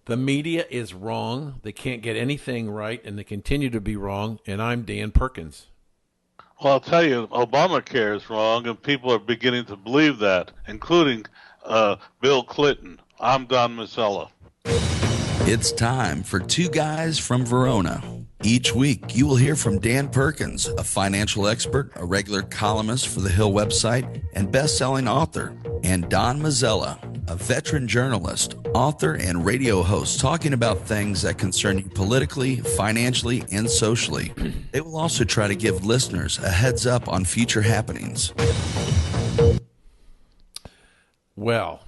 The media is wrong. They can't get anything right, and they continue to be wrong. And I'm Dan Perkins. Well, I'll tell you, Obamacare is wrong, and people are beginning to believe that, including Bill Clinton. I'm Don Mazzella. It's time for Two Guys from Verona. Each week, you will hear from Dan Perkins, a financial expert, a regular columnist for the Hill website, and best-selling author, and Don Mazzella, a veteran journalist, author, and radio host talking about things that concern you politically, financially, and socially. They will also try to give listeners a heads up on future happenings. Well,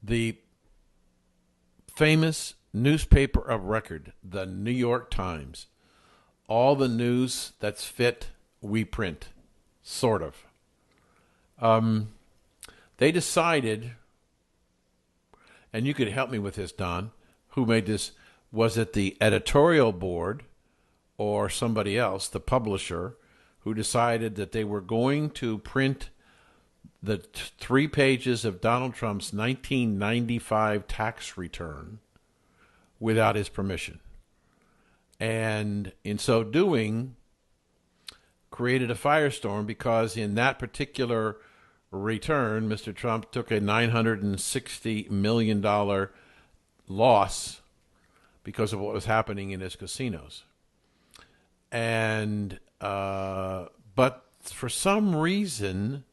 the famous newspaper of record, the New York Times. All the news that's fit, we print, sort of. They decided, and you could help me with this, Don, who made this? Was it the editorial board or somebody else, the publisher, who decided that they were going to print the 3 pages of Donald Trump's 1995 tax return without his permission? And in so doing, created a firestorm because in that particular return, Mr. Trump took a $960 million loss because of what was happening in his casinos. And but for some reason,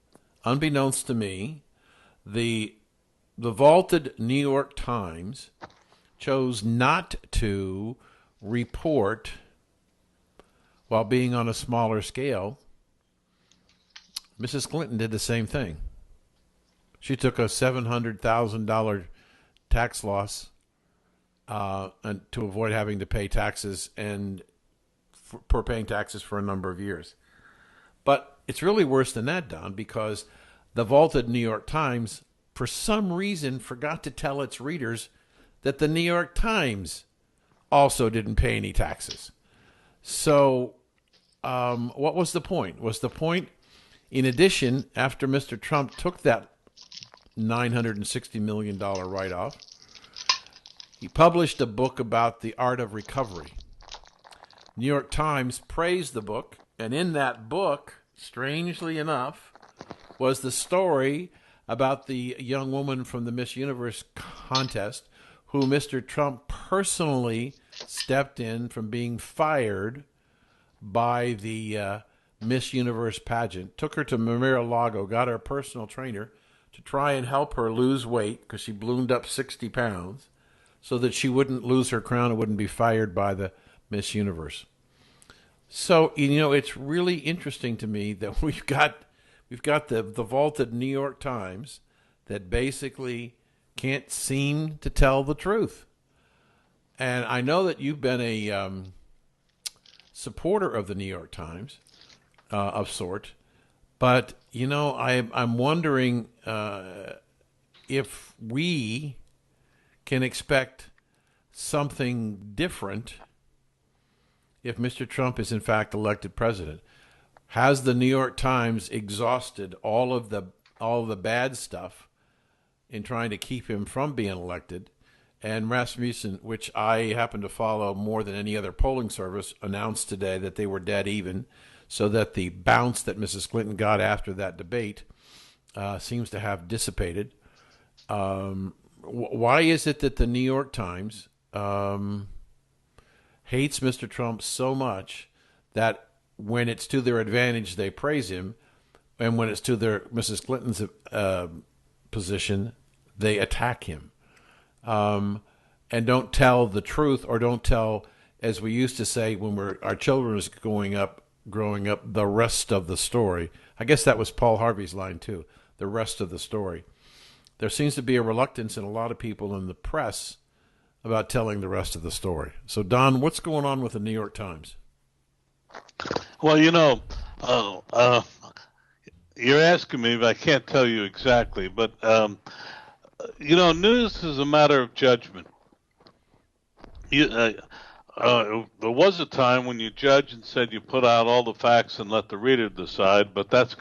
unbeknownst to me, the vaulted New York Times chose not to report, while being on a smaller scale. Mrs. Clinton did the same thing. She took a $700,000 tax loss and to avoid having to pay taxes and for paying taxes for a number of years. But it's really worse than that, Don, because the vaulted New York Times, for some reason, forgot to tell its readers that the New York Times also didn't pay any taxes. So what was the point? Was the point, in addition, after Mr. Trump took that $960 million write-off, he published a book about the art of recovery. New York Times praised the book, and in that book, strangely enough, was the story about the young woman from the Miss Universe contest who Mr. Trump personally stepped in from being fired by the Miss Universe pageant, took her to Mar-a-Lago, got her a personal trainer to try and help her lose weight because she ballooned up 60 pounds so that she wouldn't lose her crown and wouldn't be fired by the Miss Universe. So, it's really interesting to me that we've got the vaulted New York Times that basically can't seem to tell the truth. And I know that you've been a supporter of the New York Times of sort, but I'm wondering if we can expect something different if Mr. Trump is in fact elected president. Has the New York Times exhausted all of the bad stuff in trying to keep him from being elected? And Rasmussen, which I happen to follow more than any other polling service, announced today that they were dead even, so that the bounce that Mrs. Clinton got after that debate seems to have dissipated. Why is it that the New York Times hates Mr. Trump so much that when it's to their advantage, they praise him, and when it's to their Mrs. Clinton's position, they attack him, and don't tell the truth, or don't tell, as we used to say when our children was growing up, the rest of the story. I guess that was Paul Harvey's line too, the rest of the story. There seems to be a reluctance in a lot of people in the press about telling the rest of the story. So, Don, what's going on with the New York Times? Well, you're asking me, but I can't tell you exactly. But, news is a matter of judgment. there was a time when you judged and said you put out all the facts and let the reader decide, but that's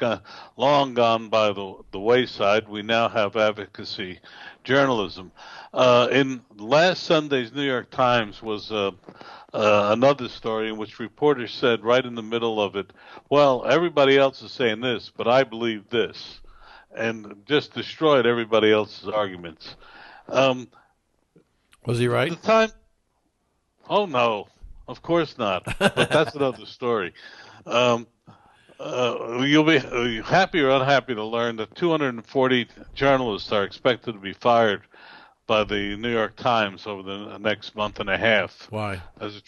long gone by the wayside. We now have advocacy journalism. In last Sunday's New York Times was another story in which reporters said right in the middle of it, well, everybody else is saying this, but I believe this, and just destroyed everybody else's arguments. Was he right? The time. Oh no, of course not. But that's another story. You'll be happy or unhappy to learn that 240 journalists are expected to be fired by the New York Times over the next month and a half. Why? As it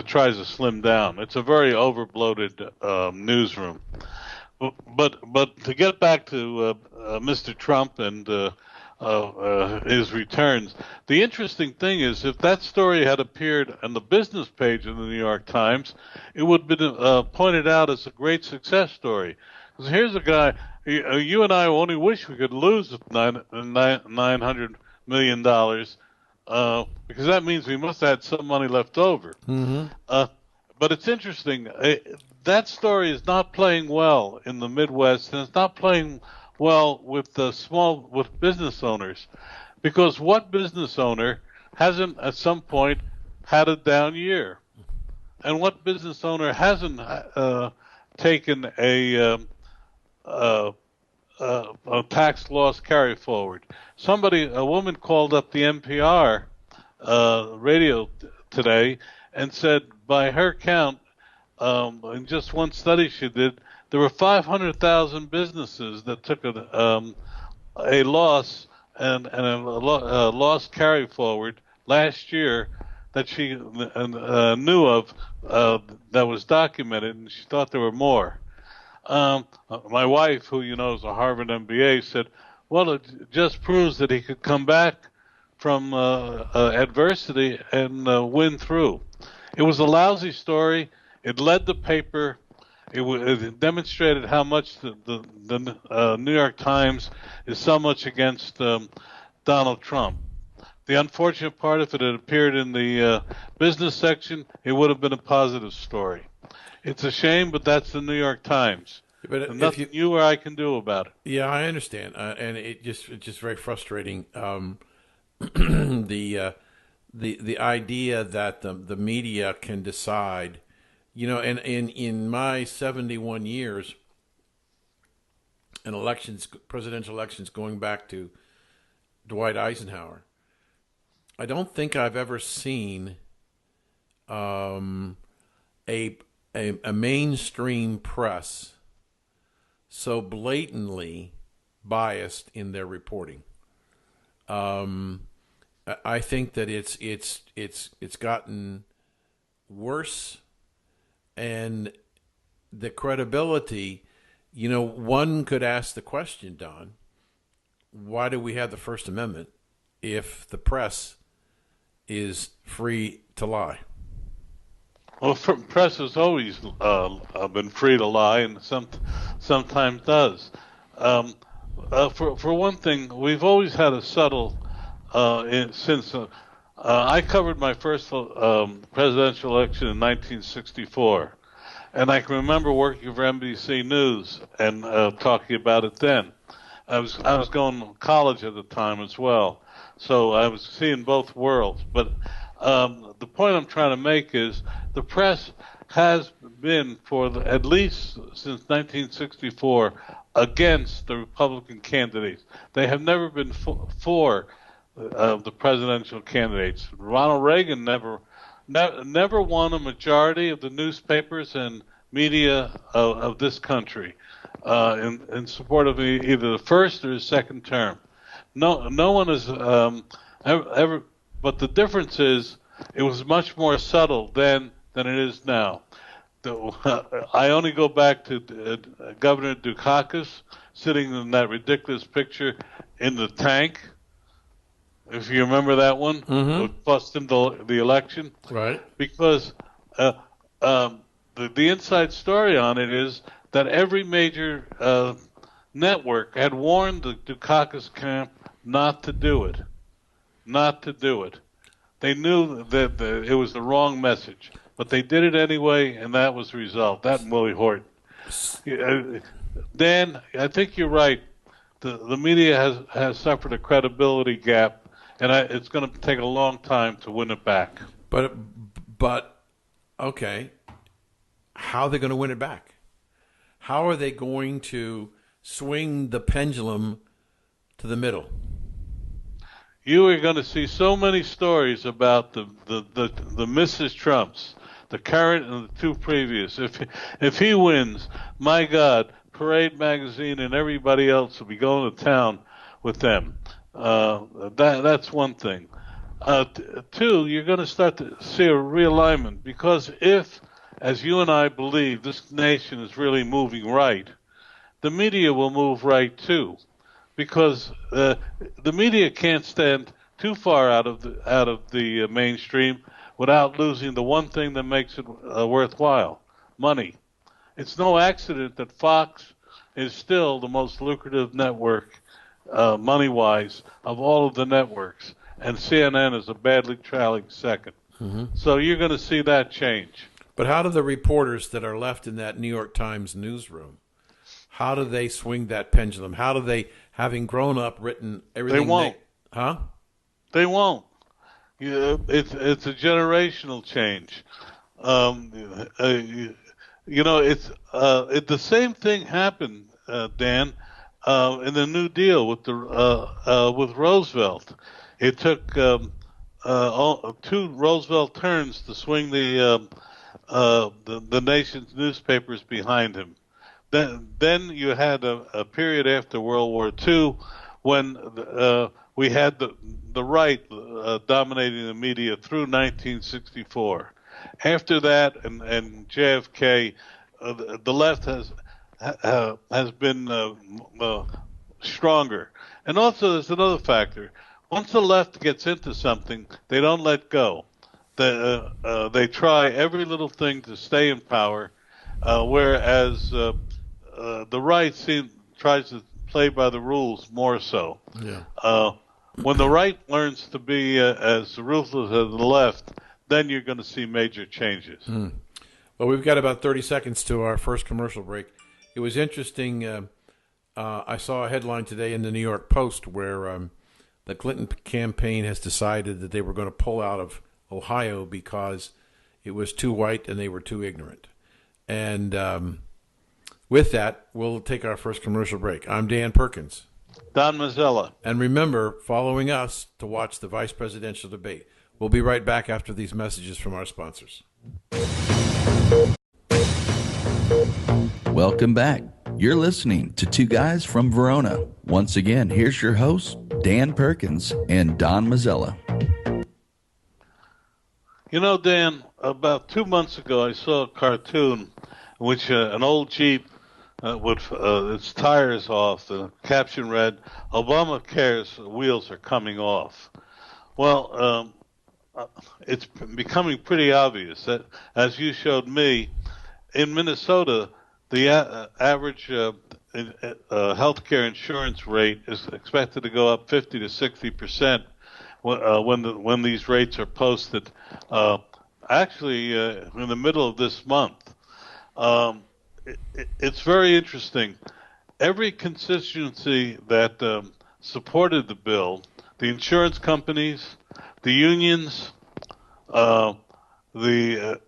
tries to slim down. It's a very overbloated newsroom. But to get back to Mr. Trump and his returns, the interesting thing is if that story had appeared on the business page of the New York Times, it would have been pointed out as a great success story. Because here's a guy, you and I only wish we could lose $900 million because that means we must have had some money left over. Mm-hmm. But it's interesting. That story is not playing well in the Midwest, and it's not playing well with business owners, because what business owner hasn't at some point had a down year, and what business owner hasn't taken a tax loss carry forward? A woman called up the NPR radio today and said, by her count, in just one study she did, there were 500,000 businesses that took a loss and a loss carry forward last year that she knew of that was documented, and she thought there were more. My wife, who you know is a Harvard MBA, said, well, it just proves that he could come back from adversity and win through. It was a lousy story. It led the paper. It demonstrated how much the New York Times is so much against Donald Trump. The unfortunate part, if it had appeared in the business section, it would have been a positive story. It's a shame, but that's the New York Times. But nothing you or I can do about it. Yeah, I understand, and it's just very frustrating. The idea that the media can decide. You know, and in my 71 years in presidential elections, going back to Dwight Eisenhower, I don't think I've ever seen a mainstream press so blatantly biased in their reporting. I think that it's gotten worse. And the credibility, you know, one could ask the question, Don, why do we have the First Amendment if the press is free to lie? Well, press has always been free to lie, and sometimes does. For one thing, we've always had a subtle since. I covered my first presidential election in 1964, and I can remember working for NBC News and talking about it then. I was going to college at the time as well, so I was seeing both worlds. But the point I'm trying to make is the press has been, at least since 1964, against the Republican candidates. They have never been for the presidential candidates. Ronald Reagan never won a majority of the newspapers and media of this country in support of either the first or the second term. No one has ever. But the difference is, it was much more subtle then than it is now. I only go back to Governor Dukakis sitting in that ridiculous picture in the tank. If you remember that one, it bust him the election, right? Because the inside story on it is that every major network had warned the Dukakis camp not to do it. They knew that it was the wrong message, but they did it anyway, and that was the result. That and Willie Horton. Dan, I think you're right. The media has suffered a credibility gap, and it's going to take a long time to win it back. But okay, how are they going to win it back? How are they going to swing the pendulum to the middle? You are going to see so many stories about the Mrs. Trumps, the current and the two previous. If he wins, my God, Parade Magazine and everybody else will be going to town with them. That's one thing. Two, you're going to start to see a realignment, because if, as you and I believe, this nation is really moving right, the media will move right too, because the media can't stand too far out of the mainstream without losing the one thing that makes it worthwhile: money. It's no accident that Fox is still the most lucrative network, money-wise, of all of the networks, and CNN is a badly trailing second. Mm-hmm. So you're going to see that change. But how do the reporters that are left in that New York Times newsroom, how do they swing that pendulum? How do they, having grown up, written everything? They won't. They won't. It's a generational change. The same thing happened, Dan, in the New Deal with Roosevelt. It took two Roosevelt turns to swing the nation's newspapers behind him. Then you had a period after World War II when we had the right dominating the media through 1964. After that, and JFK, the left has been stronger. And also, there's another factor. Once the left gets into something, they don't let go. They try every little thing to stay in power, whereas the right tries to play by the rules more so. Yeah. When the right learns to be as ruthless as the left, then you're going to see major changes. Mm. Well, we've got about 30 seconds to our first commercial break. It was interesting. I saw a headline today in the New York Post where the Clinton campaign has decided that they were going to pull out of Ohio because it was too white and they were too ignorant. And with that, we'll take our first commercial break. I'm Dan Perkins. Don Mazzella. And remember, following us to watch the vice presidential debate. We'll be right back after these messages from our sponsors. Welcome back. You're listening to Two Guys from Verona. Once again, here's your hosts, Dan Perkins and Don Mazzella. You know, Dan, about 2 months ago, I saw a cartoon in which an old Jeep with its tires off. The caption read, "Obamacare's wheels are coming off." Well, it's becoming pretty obvious that, as you showed me, in Minnesota, the average healthcare insurance rate is expected to go up 50 to 60% when these rates are posted. Actually, in the middle of this month, it's very interesting. Every constituency that supported the bill, the insurance companies, the unions, the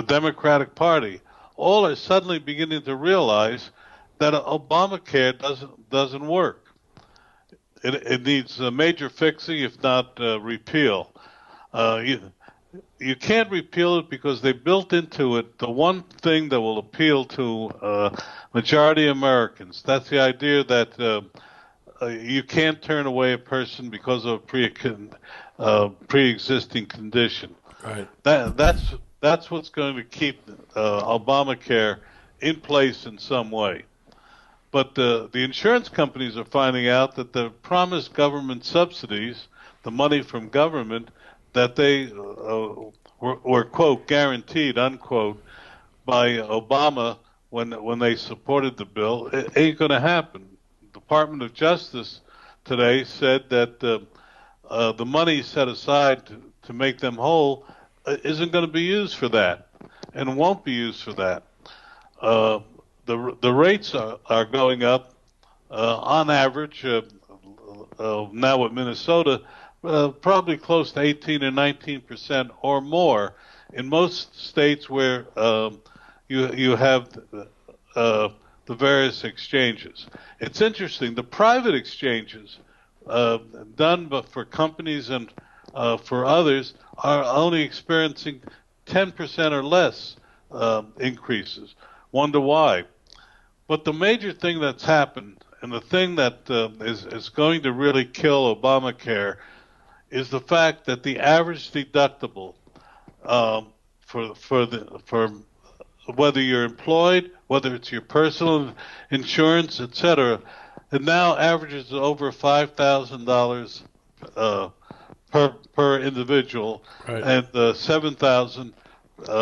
Democratic Party, all are suddenly beginning to realize that Obamacare doesn't work. It needs a major fixing, if not repeal. You can't repeal it because they built into it the one thing that will appeal to majority Americans. That's the idea that you can't turn away a person because of a pre-existing condition. Right. That's what's going to keep Obamacare in place in some way. But the insurance companies are finding out that the promised government subsidies, the money from government that they were quote guaranteed unquote by Obama when they supported the bill, it ain't going to happen. Department of Justice today said that the money set aside to make them whole isn't going to be used for that, and won't be used for that. The rates are going up on average now with Minnesota, probably close to 18 or 19% or more in most states where you have the various exchanges. It's interesting. The private exchanges done but for companies and for others are only experiencing 10% or less increases. Wonder why? But the major thing that's happened, and the thing that is going to really kill Obamacare, is the fact that the average deductible for whether you're employed, whether it's your personal insurance, etc., it now averages over $5,000 per individual, Right. and $7,000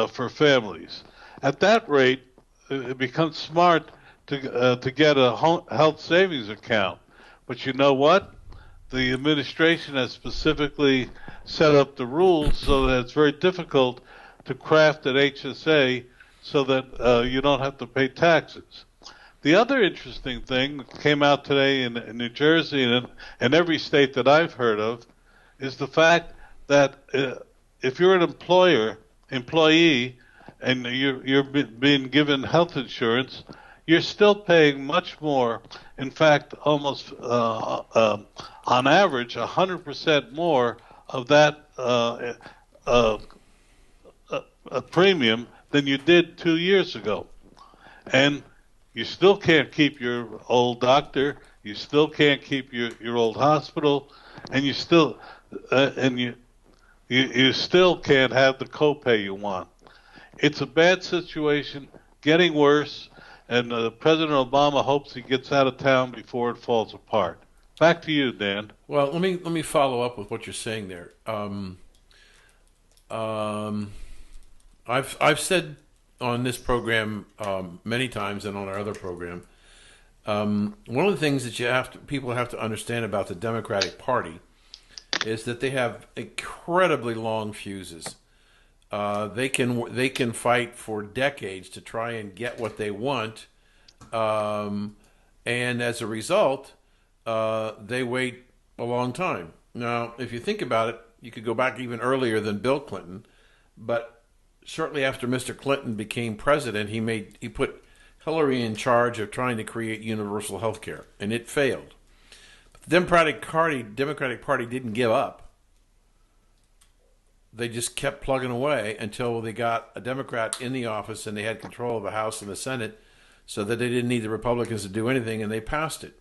for families. At that rate, it becomes smart to get a health savings account. But you know what? The administration has specifically set up the rules so that it's very difficult to craft an HSA so that you don't have to pay taxes. The other interesting thing that came out today in New Jersey and every state that I've heard of is the fact that if you're an employee, and you're being given health insurance, you're still paying much more. In fact, almost on average, 100% more of that a premium than you did 2 years ago. And you still can't keep your old doctor, you still can't keep your old hospital, and you still you still can't have the copay you want. It's a bad situation, getting worse, and President Obama hopes he gets out of town before it falls apart. Back to you, Dan. Well, let me follow up with what you're saying there. I've said on this program many times, and on our other program, one of the things that people have to understand about the Democratic Party is that they have incredibly long fuses. They can fight for decades to try and get what they want, and as a result, they wait a long time. Now, if you think about it, you could go back even earlier than Bill Clinton, but shortly after Mr. Clinton became president, he put Hillary in charge of trying to create universal health care, and it failed. But the Democratic Party didn't give up. They just kept plugging away until they got a Democrat in the office and they had control of the House and the Senate, so that they didn't need the Republicans to do anything, and they passed it.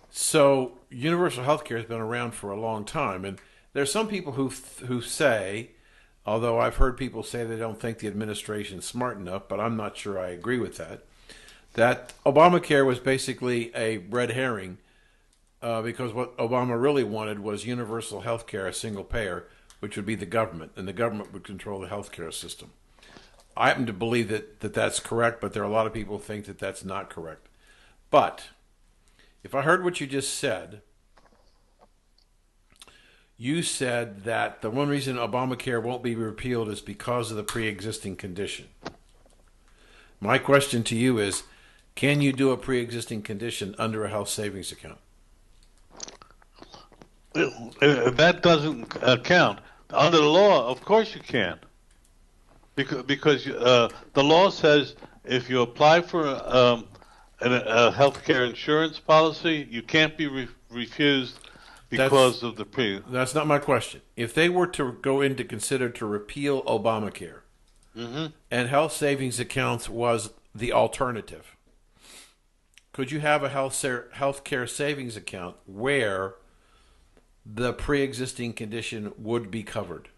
So universal health care has been around for a long time, and there are some people who say, although I've heard people say they don't think the administration's smart enough, but I'm not sure I agree with that Obamacare was basically a red herring, because what Obama really wanted was universal health care, a single payer, which would be the government, and the government would control the health care system. I happen to believe that that's correct, but there are a lot of people who think that that's not correct. But if I heard what you just said, you said that the one reason Obamacare won't be repealed is because of the pre-existing condition. My question to you is, can you do a pre-existing condition under a health savings account? That doesn't count. Under the law, of course you can. Because the law says if you apply for a health care insurance policy, you can't be refused because of the pre. That's not my question. If they were to go in to consider to repeal Obamacare, and health savings accounts was the alternative, could you have a health care savings account where the pre-existing condition would be covered?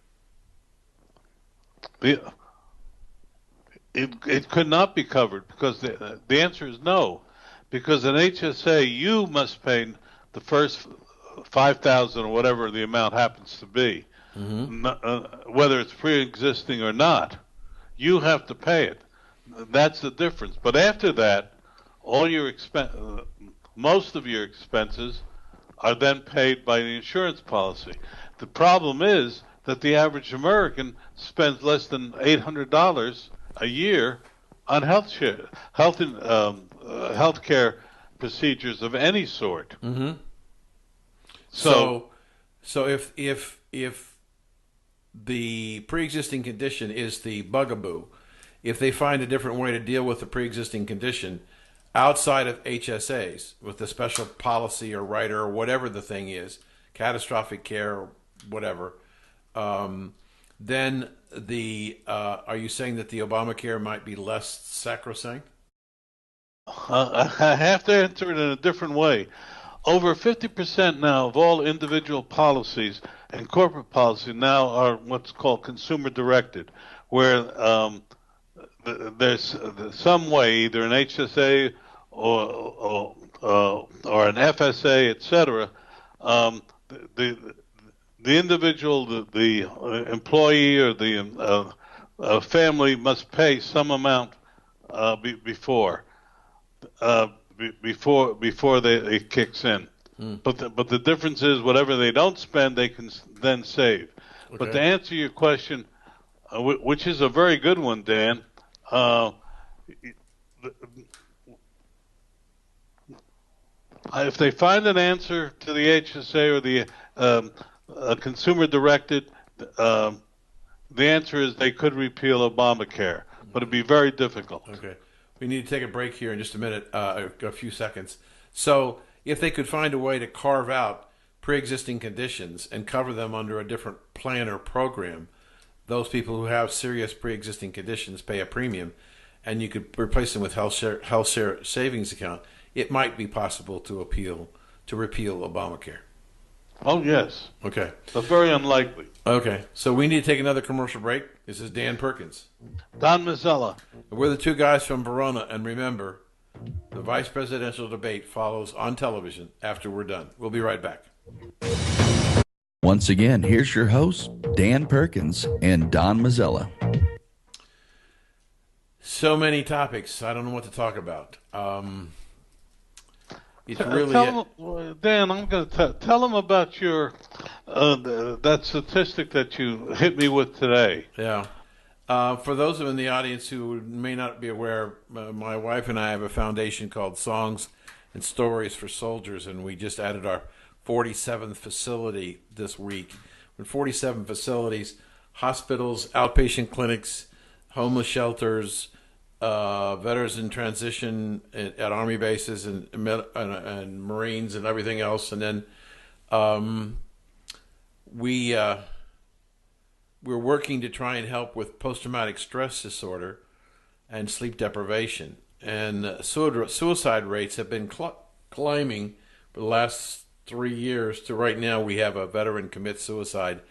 It could not be covered, because the answer is no. Because an HSA, you must pay the first $5,000 or whatever the amount happens to be, whether it's pre-existing or not. You have to pay it. That's the difference. But after that, all your most of your expenses are then paid by the insurance policy. The problem is that the average American spends less than $800 a year on healthcare procedures of any sort. Mm-hmm. So if the pre-existing condition is the bugaboo, if they find a different way to deal with the pre-existing condition outside of HSAs with the special policy or rider or whatever the thing is, catastrophic care or whatever, then are you saying that the Obamacare might be less sacrosanct? I have to answer it in a different way. Over 50% now of all individual policies and corporate policy now are what's called consumer directed, where there's some way, either an HSA or an FSA, etc. The individual, the employee or the family must pay some amount before it kicks in. But the difference is whatever they don't spend, they can then save. Okay. But to answer your question, which is a very good one, Dan, if they find an answer to the HSA or the consumer-directed, the answer is they could repeal Obamacare, but it'd be very difficult. Okay. We need to take a break here in just a minute, a few seconds. So if they could find a way to carve out pre-existing conditions and cover them under a different plan or program, those people who have serious pre-existing conditions pay a premium, and you could replace them with health share savings account, it might be possible to repeal Obamacare. Oh, yes. Okay. But very unlikely. Okay. So we need to take another commercial break. This is Dan Perkins. Don Mazzella. We're the two guys from Verona, and remember, the vice presidential debate follows on television after we're done. We'll be right back. Once again, here's your hosts, Dan Perkins and Don Mazzella. So many topics. I don't know what to talk about. It's really Dan, I'm going to tell them about your that statistic that you hit me with today. Yeah. For those in the audience who may not be aware, my wife and I have a foundation called Songs and Stories for Soldiers, and we just added our 47th facility this week. We're in 47 facilities, hospitals, outpatient clinics, homeless shelters, veterans in transition at Army bases and Marines and everything else. And then we're working to try and help with post-traumatic stress disorder and sleep deprivation. And suicide rates have been climbing for the last 3 years to right now we have a veteran commit suicide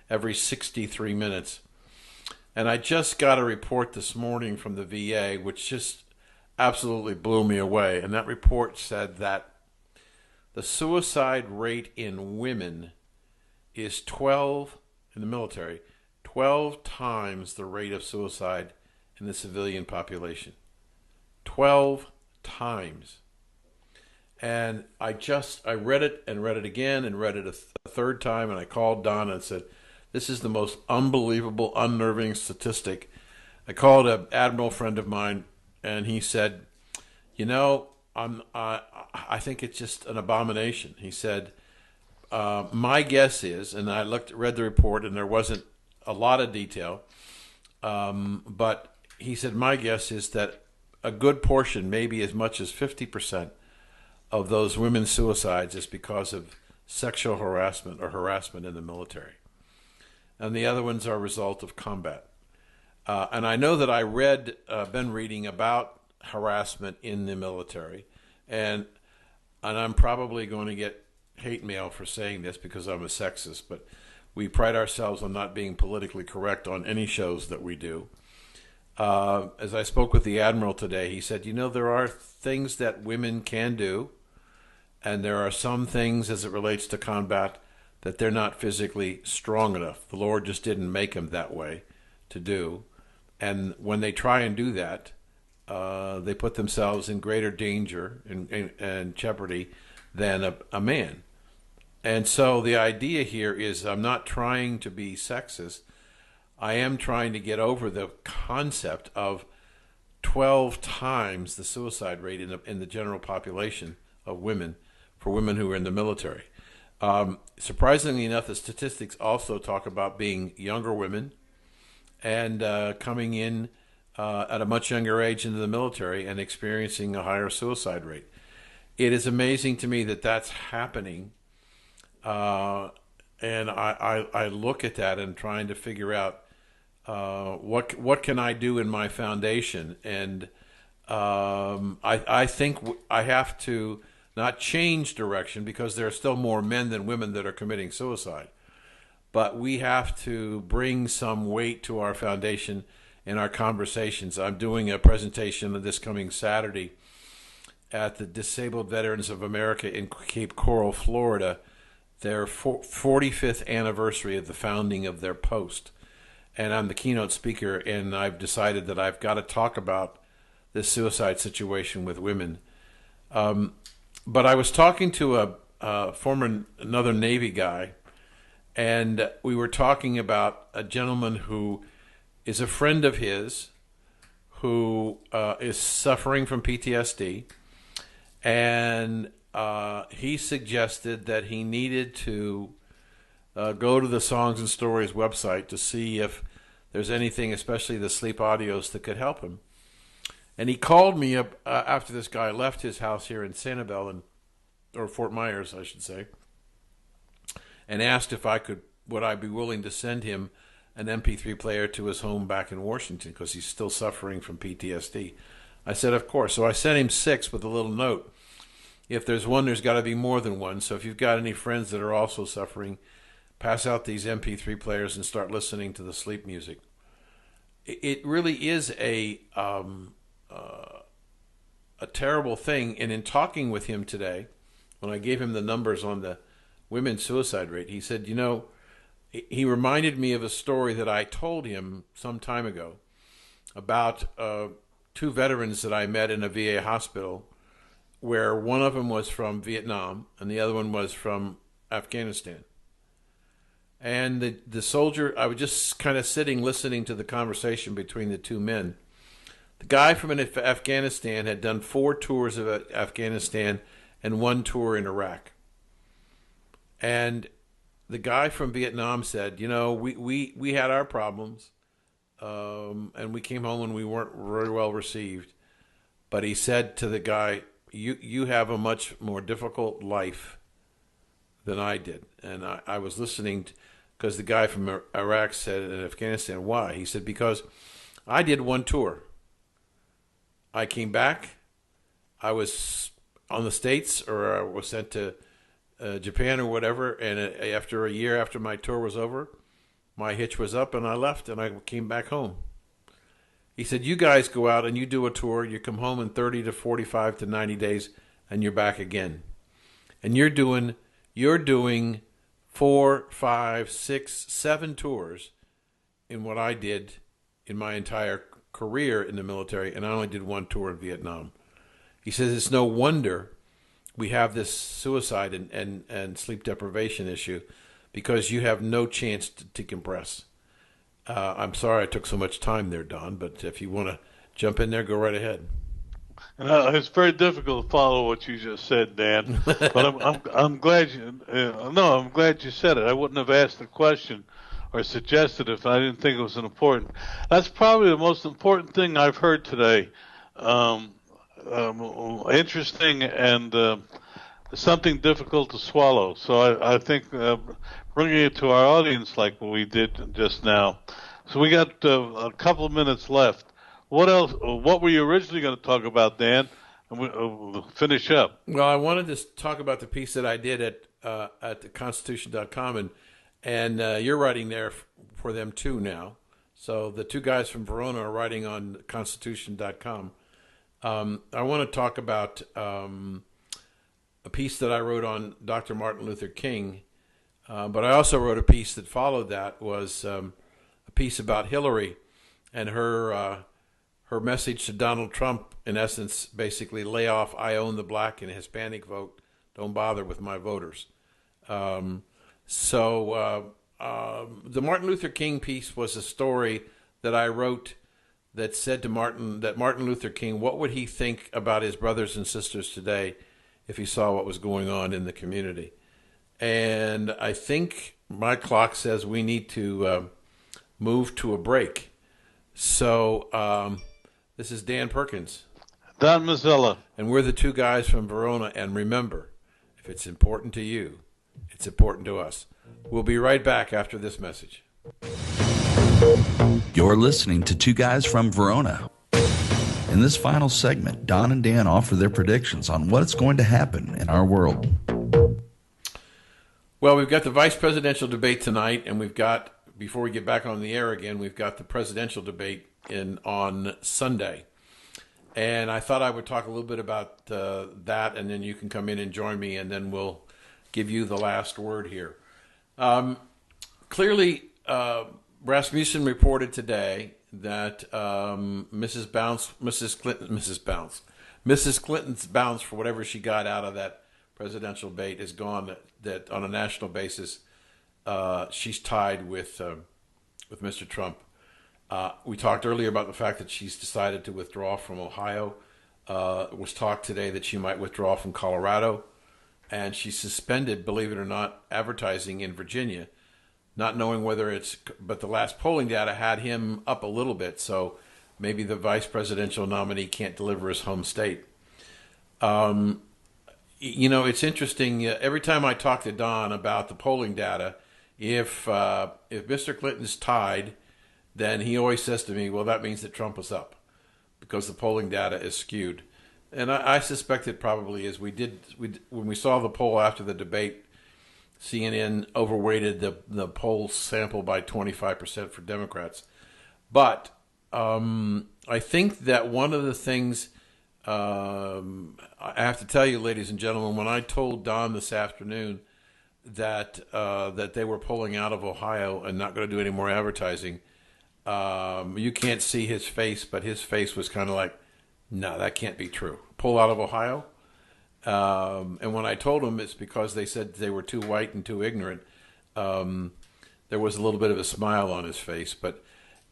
every 63 minutes. And I just got a report this morning from the VA, which just absolutely blew me away. And that report said that the suicide rate in women is 12, in the military, 12 times the rate of suicide in the civilian population. 12 times. And I read it and read it again and read it a third time, and I called Don and said, this is the most unbelievable, unnerving statistic. I called an admiral friend of mine, and he said, I think it's just an abomination. He said, my guess is, and I read the report, and there wasn't a lot of detail, but he said, my guess is that a good portion, maybe as much as 50% of those women's suicides is because of sexual harassment or harassment in the military. And the other ones are a result of combat. And I know that I been reading about harassment in the military, and I'm probably going to get hate mail for saying this because I'm a sexist, but we pride ourselves on not being politically correct on any shows that we do. As I spoke with the Admiral today, he said, there are things that women can do, and there are some things as it relates to combat that they're not physically strong enough. The Lord just didn't make them that way to do. And when they try and do that, they put themselves in greater danger and jeopardy than a man. And so the idea here is I'm not trying to be sexist. I am trying to get over the concept of 12 times the suicide rate in the general population of women for women who are in the military. Surprisingly enough, the statistics also talk about being younger women and coming in at a much younger age into the military and experiencing a higher suicide rate. It is amazing to me that that's happening. And I look at that and trying to figure out what can I do in my foundation. And I think I have to not change direction because there are still more men than women that are committing suicide. But we have to bring some weight to our foundation in our conversations. I'm doing a presentation this coming Saturday at the Disabled Veterans of America in Cape Coral, Florida, their 45th anniversary of the founding of their post. And I'm the keynote speaker, and I've decided that I've got to talk about this suicide situation with women. But I was talking to another Navy guy, and we were talking about a gentleman who is a friend of his who is suffering from PTSD, and he suggested that he needed to go to the Songs and Stories website to see if there's anything, especially the sleep audios, that could help him. And he called me up after this guy left his house here in Sanibel, or Fort Myers, I should say, and asked if would I be willing to send him an MP3 player to his home back in Washington because he's still suffering from PTSD. I said, of course. So I sent him 6 with a little note. If there's one, there's got to be more than one. So if you've got any friends that are also suffering, pass out these MP3 players and start listening to the sleep music. It really is a terrible thing. And in talking with him today, when I gave him the numbers on the women's suicide rate, he said, he reminded me of a story that I told him some time ago about 2 veterans that I met in a VA hospital, where one of them was from Vietnam and the other one was from Afghanistan. And the soldier, I was just kind of sitting listening to the conversation between the 2 men. The guy from Afghanistan had done 4 tours of Afghanistan and 1 tour in Iraq. And the guy from Vietnam said, we had our problems, and we came home and we weren't very well received. But he said to the guy, you have a much more difficult life than I did. And I was listening because the guy from Iraq said in Afghanistan, why? He said, because I did 1 tour. I came back. I was on the States, or I was sent to Japan or whatever, and after a year after my tour was over, my hitch was up and I left and I came back home. He said, you guys go out and you do a tour, you come home in 30 to 45 to 90 days and you're back again. And you're doing 4, 5, 6, 7 tours in what I did in my entire career in the military, and I only did 1 tour in Vietnam. He says it's no wonder we have this suicide and sleep deprivation issue, because you have no chance to decompress. I'm sorry I took so much time there, Don, but if you want to jump in there, go right ahead. It's very difficult to follow what you just said, Dan. But I'm glad I'm glad you said it. I wouldn't have asked the question or suggested if I didn't think it was important. That's probably the most important thing I've heard today. Interesting and something difficult to swallow. So I think bringing it to our audience like we did just now. So we got a couple of minutes left. What else? What were you originally going to talk about, Dan? And we'll finish up. Well, I wanted to talk about the piece that I did at theconstitution.com, and you're writing there for them too now. So the 2 guys from Verona are writing on constitution.com. I want to talk about a piece that I wrote on Dr. Martin Luther King, but I also wrote a piece that followed that, was a piece about Hillary and her message to Donald Trump, in essence, basically lay off, I own the black and Hispanic vote, don't bother with my voters. The Martin Luther King piece was a story that I wrote that said to Martin Luther King, what would he think about his brothers and sisters today if he saw what was going on in the community? And I think my clock says we need to move to a break. So this is Dan Perkins. Don Mazzella. And we're the two guys from Verona. And remember, if it's important to you, it's important to us. We'll be right back after this message. You're listening to Two Guys from Verona. In this final segment, Don and Dan offer their predictions on what's going to happen in our world. Well, we've got the vice presidential debate tonight, and we've got, before we get back on the air again, we've got the presidential debate on Sunday. And I thought I would talk a little bit about that, and then you can come in and join me, and then we'll give you the last word here. Clearly, Rasmussen reported today that Mrs. Clinton's bounce for whatever she got out of that presidential debate is gone. That on a national basis, she's tied with Mr. Trump. We talked earlier about the fact that she's decided to withdraw from Ohio. It was talk today that she might withdraw from Colorado. And she suspended, believe it or not, advertising in Virginia, not knowing whether it's, but the last polling data had him up a little bit, so maybe the vice presidential nominee can't deliver his home state. It's interesting. Every time I talk to Don about the polling data, if Mr. Clinton's tied, then he always says to me, well, that means that Trump is up because the polling data is skewed. And I suspect it probably is. When we saw the poll after the debate, CNN overweighted the poll sample by 25% for Democrats. But I think that one of the things I have to tell you, ladies and gentlemen, when I told Don this afternoon that they were pulling out of Ohio and not going to do any more advertising, you can't see his face, but his face was kind of like, no, that can't be true. Pull out of Ohio? And when I told him it's because they said they were too white and too ignorant, there was a little bit of a smile on his face. But,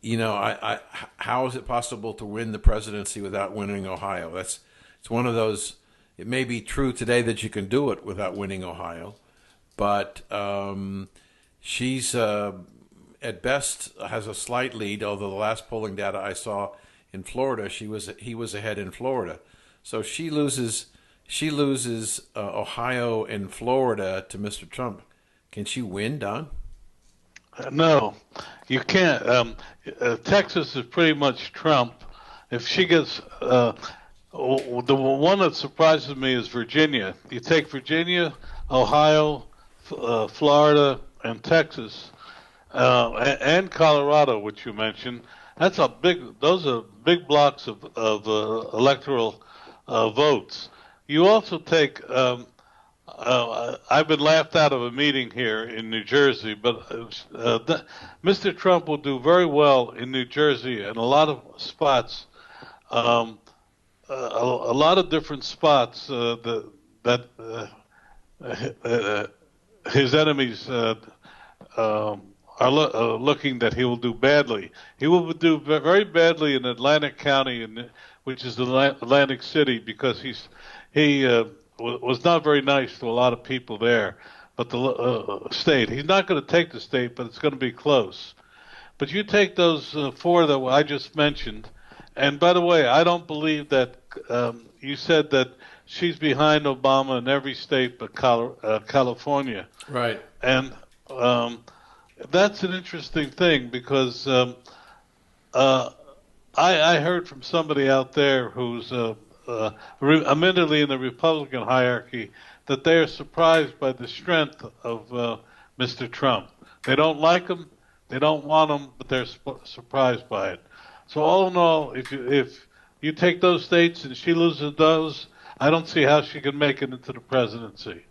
how is it possible to win the presidency without winning Ohio? It's one of those, it may be true today that you can do it without winning Ohio, but she's, at best, has a slight lead, although the last polling data I saw in Florida, he was ahead in Florida. So she loses Ohio and Florida to Mr. Trump. Can she win, Don? No, you can't. Texas is pretty much Trump. If she gets the one that surprises me is Virginia. You take Virginia, Ohio, Florida, and Texas, and Colorado, which you mentioned. Those are big blocks of electoral votes. You also take. I've been laughed out of a meeting here in New Jersey, but Mr. Trump will do very well in New Jersey and a lot of spots, a lot of different spots that his enemies are looking that he will do badly. He will do very badly in Atlantic County, which is Atlantic City, because he was not very nice to a lot of people there. But the state, he's not going to take the state, but it's going to be close. But you take those four that I just mentioned, and by the way, I don't believe that you said that she's behind Obama in every state but California. Right. And that's an interesting thing because I heard from somebody out there who's admittedly in the Republican hierarchy that they are surprised by the strength of Mr. Trump. They don't like him, they don't want him, but they're surprised by it. So all in all, if you take those states and she loses those, I don't see how she can make it into the presidency.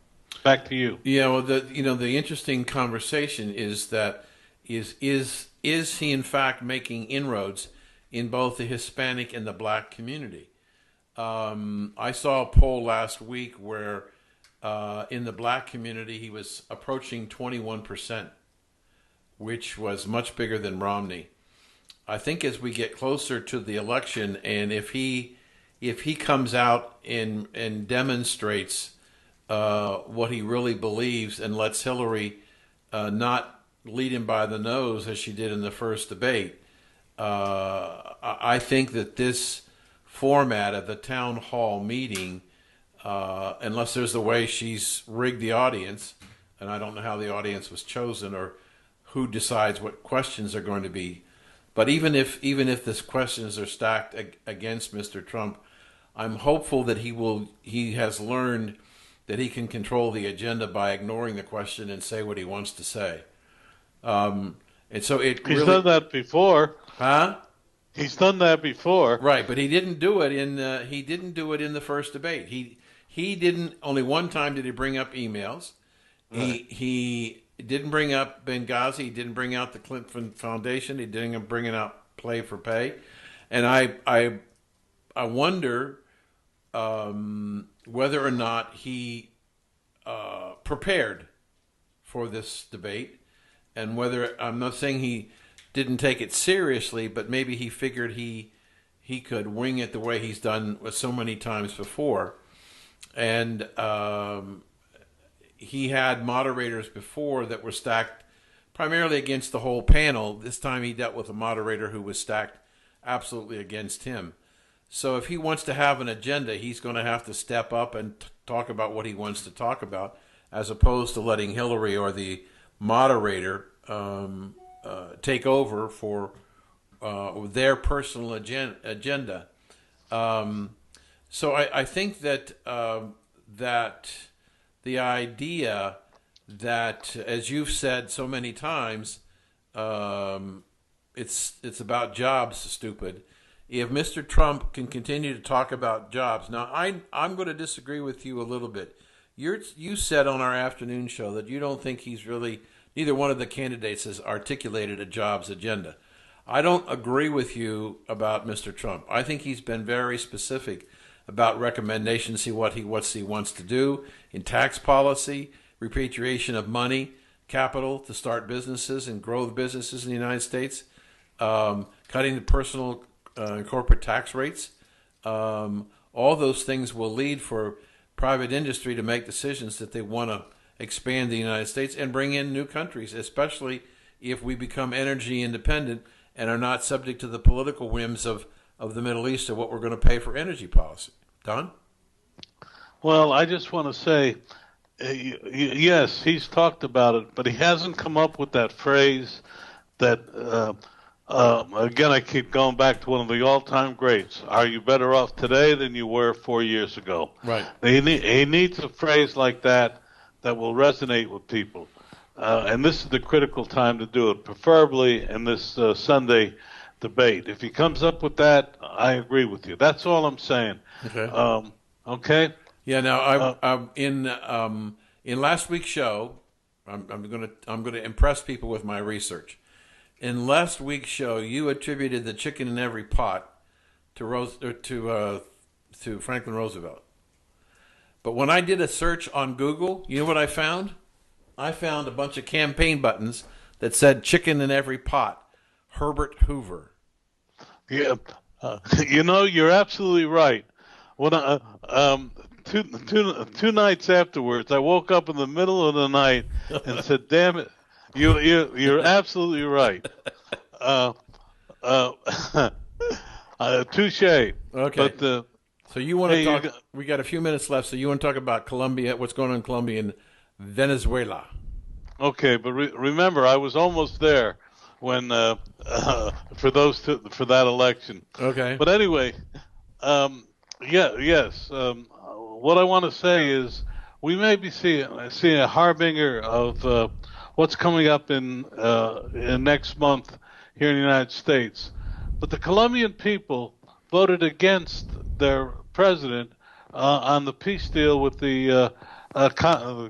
Back to you. Yeah, well, the interesting conversation is that is he in fact making inroads in both the Hispanic and the black community? I saw a poll last week where in the black community, he was approaching 21%, which was much bigger than Romney. I think as we get closer to the election, and if he comes out and demonstrates what he really believes and lets Hillary not lead him by the nose as she did in the first debate, I think that this format of the town hall meeting, unless there's a way she's rigged the audience, and I don't know how the audience was chosen or who decides what questions are going to be, but even if the questions are stacked against Mr. Trump, I'm hopeful that he has learned that he can control the agenda by ignoring the question and say what he wants to say. And so he's done that before. Huh? He's done that before. Right, but he didn't do it in the first debate. He didn't. Only one time did he bring up emails. Right. He didn't bring up Benghazi. He didn't bring out the Clinton Foundation. He didn't bring it out Play for Pay. And I wonder whether or not he prepared for this debate, and whether, I'm not saying he didn't take it seriously, but maybe he figured he could wing it the way he's done so many times before. And he had moderators before that were stacked primarily against the whole panel. This time he dealt with a moderator who was stacked absolutely against him. So if he wants to have an agenda, he's going to have to step up and talk about what he wants to talk about, as opposed to letting Hillary or the moderator take over for their personal agenda. So I think that that the idea that, as you've said so many times, it's about jobs, stupid. If Mr. Trump can continue to talk about jobs, now I'm going to disagree with you a little bit. You said on our afternoon show that you don't think neither one of the candidates has articulated a jobs agenda. I don't agree with you about Mr. Trump. I think he's been very specific about recommendations, what he wants to do in tax policy, repatriation of money, capital to start businesses and grow the businesses in the United States, cutting the personal and corporate tax rates. All those things will lead for private industry to make decisions that they want to expand the United States and bring in new countries, especially if we become energy independent and are not subject to the political whims of the Middle East or what we're going to pay for energy policy. Don? Well, I just want to say, yes, he's talked about it, but he hasn't come up with that phrase that, again, I keep going back to one of the all-time greats. Are you better off today than you were 4 years ago? Right. He needs a phrase like that will resonate with people. And this is the critical time to do it, preferably in this Sunday debate. If he comes up with that, I agree with you. That's all I'm saying. Okay. Okay. Yeah. Now, in last week's show, I'm going to impress people with my research. In last week's show, you attributed the chicken in every pot to Franklin Roosevelt. But when I did a search on Google, you know what I found? I found a bunch of campaign buttons that said "chicken in every pot." Herbert Hoover. Yeah, you're absolutely right. When two nights afterwards, I woke up in the middle of the night and said, "Damn it, you're absolutely right." Touche. Okay. But so you want to talk? We got a few minutes left. So you want to talk about Colombia? What's going on in Colombia and Venezuela? Okay, but remember, I was almost there when for that election. Okay. But anyway, yes. What I want to say is we may be seeing a harbinger of what's coming up in next month here in the United States. But the Colombian people voted against their president on the peace deal with the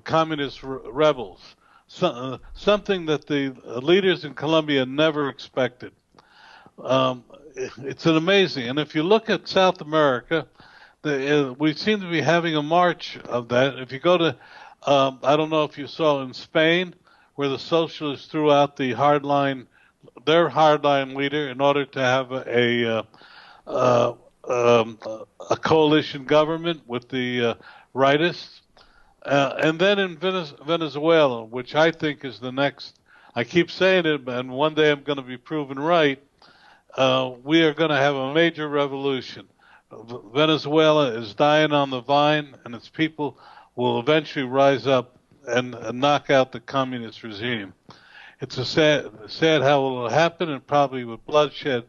communist rebels. Something that the leaders in Colombia never expected. It's an amazing. And if you look at South America, we seem to be having a march of that. If you go to, I don't know if you saw in Spain, where the socialists threw out their hardline leader in order to have uh, a coalition government with the rightists. And then in Venezuela, which I think is the next, I keep saying it, and one day I'm going to be proven right, we are going to have a major revolution. Venezuela is dying on the vine, and its people will eventually rise up and knock out the communist regime. It's a sad how it will happen, and probably with bloodshed,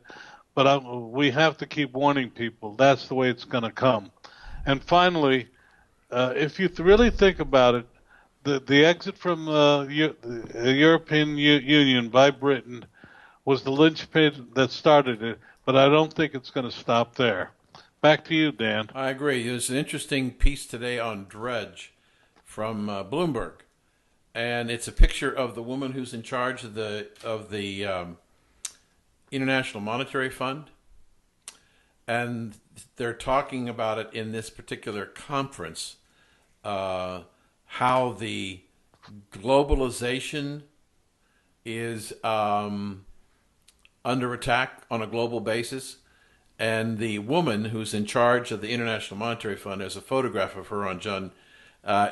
but we have to keep warning people. That's the way it's going to come. And finally, if you really think about it, the exit from the European Union by Britain was the linchpin that started it, but I don't think it's going to stop there. Back to you, Dan. I agree. There's an interesting piece today on Drudge from Bloomberg, and it's a picture of the woman who's in charge of the International Monetary Fund, and they're talking about it in this particular conference, how the globalization is under attack on a global basis. And the woman who's in charge of the International Monetary Fund, there's a photograph of her on John,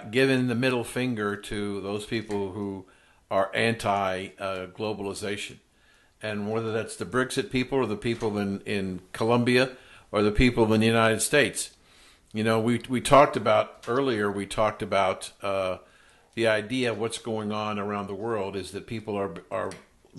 giving the middle finger to those people who are anti-globalization. And whether that's the Brexit people or the people in Colombia or the people in the United States. You know, we talked about earlier, the idea of what's going on around the world is that people are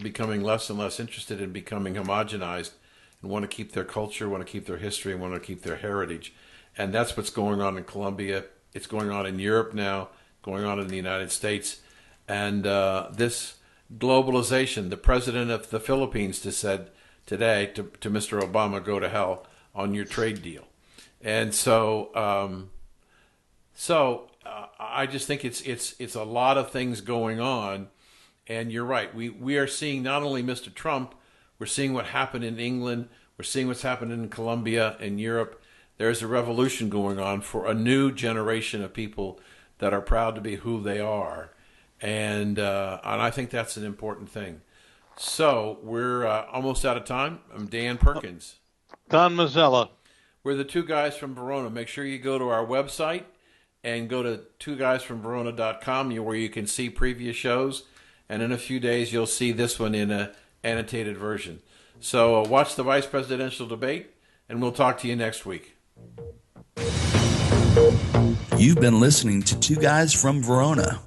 becoming less and less interested in becoming homogenized and want to keep their culture, want to keep their history, and want to keep their heritage. And that's what's going on in Colombia. It's going on in Europe now, going on in the United States. And this globalization, the president of the Philippines just said today to Mr. Obama, go to hell on your trade deal. And so I just think it's a lot of things going on. And you're right. We are seeing not only Mr. Trump, we're seeing what happened in England. We're seeing what's happened in Colombia and Europe. There's a revolution going on for a new generation of people that are proud to be who they are. And I think that's an important thing. So we're almost out of time. I'm Dan Perkins. Don Mazzella. We're the two guys from Verona. Make sure you go to our website and go to twoguysfromverona.com where you can see previous shows. And in a few days, you'll see this one in an annotated version. So watch the vice presidential debate, and we'll talk to you next week. You've been listening to Two Guys from Verona.